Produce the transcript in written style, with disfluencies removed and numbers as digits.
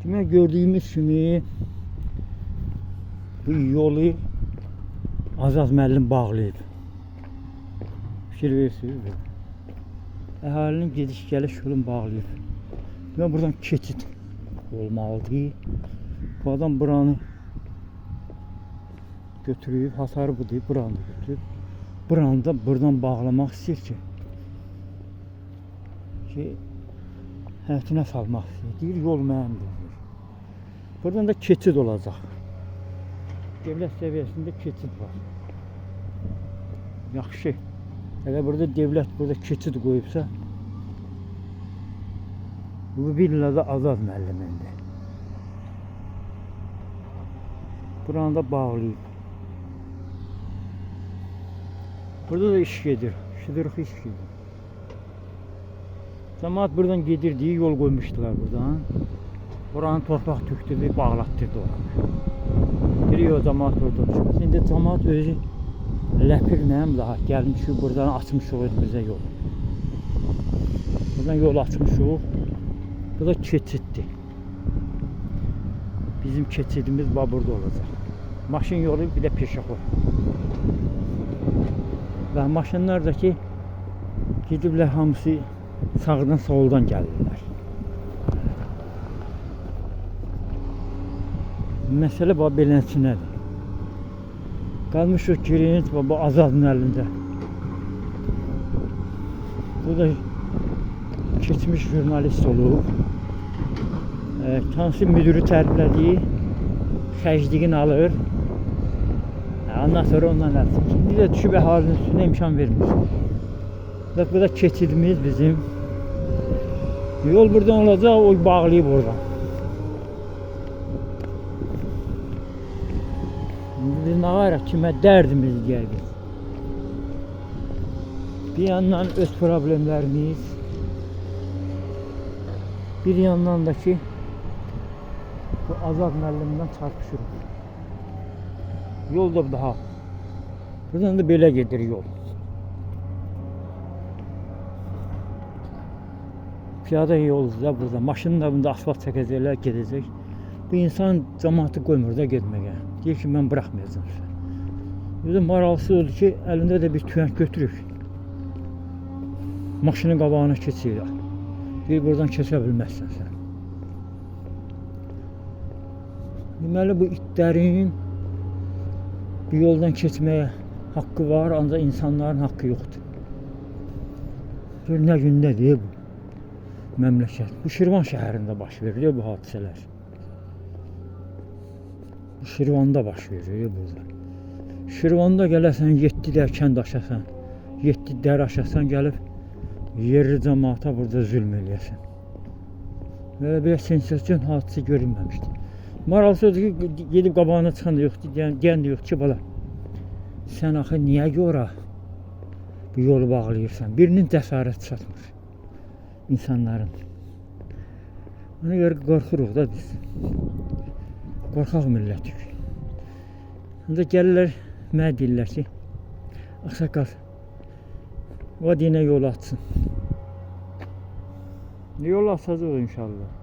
Demek gördüğümüz kimi bu yolu Azad müəllim bağlayıb. Fikir verirsiniz. Əhalinin gediş gəliş yolunu bağlayıb. Demek buradan keçid olmalıdır. Bu adam buranı götürüb, hasarı bu deyib, buranı götürüb. Buranı da buradan bağlamaq istəyir ki həyətinə salmaq istəyir. Deyir, yol mənimdir. Buradan da keçid olacaq. Devlet seviyesinde keçid var. Yaxşı. Eğer burada devlet burada keçid qoyubsa, bu villa da Azad müəllimindir. Buranı da bağlayıb. Burada da iş gedir. Şıdırıq iş gedir. Cemaat buradan gedirdiği yol koymuştular buradan. Oranın torpaq tökdürdü, bağlatdırdı oranı. Giriyor cemaat orada. Şimdi cemaat özü ləpirlə daha gəlmişik buradan açmışıq özümüzə yol. Buradan yol açmışıq. Bu da keçiddir. Bizim keçidimiz burada olacaq. Maşın yolu bir də peşəxod. Və maşınlar da ki gediblər hamısı sağdan soldan gəlirlər. Məsələ bu beləsinədir. Qalmışıq girin bu Azadın əlində. Bu da keçmiş jurnalist olub. Hansı müdürü təriflədiyi xərcliğini alır. Ondan sonra ondan alır. Şimdi də düşüb əhalinin üstünə imkan vermir. Bu da keçidimiz bizim. Yol buradan olacaq, o bağlayıb oradan. Biz nə var kimə dərdimiz gəldik. Bir yandan öz problemlərimiz, bir yandan da ki bu Azad müəllimdən çarpışırıq. Yol da daha. Buradan da belə gedir yol. Piyada yolu da burada. Maşının da bunda asfalt çəkəcəklər, gedəcək. Bu insan cemaatı qoymur da getməyə. Deyir ki, mən bıraxmayacağım sizə. Bir də maraqlısı oldu ki, əlində də bir tüyənk götürür. Maşının qabağına keçir. Deyir, buradan keçə bilməzsən sən. Deməli, bu itlərin bir yoldan keçməyə haqqı var, ancaq insanların haqqı yoxdur. Gör, nə gündədir bu məmləkət. Bu Şirvan şəhərində baş verir bu hadisələr. Bu Şirvanda baş verir burada. Şirvanda gələsən 7 dər kənd aşasan, 7 dər aşasan gəlib yerli cəmaata burada zülm eləyəsən. Və belə sensasiyon hadisə görünməmişdir. Maraqlısı odur ki, gedib qabağına çıxan da yoxdur, deyən də yoxdur ki, bala, sən axı niyə görə bu yolu bağlayırsan? Birinin cəsarəti çatmır insanların. Ona görə qorxuruq da biz. Qorxaq millətik. Onda gəlirlər, mənə deyirlər ki, ağsaqqal, o dinə yol açsın. Yol açacaq inşallah.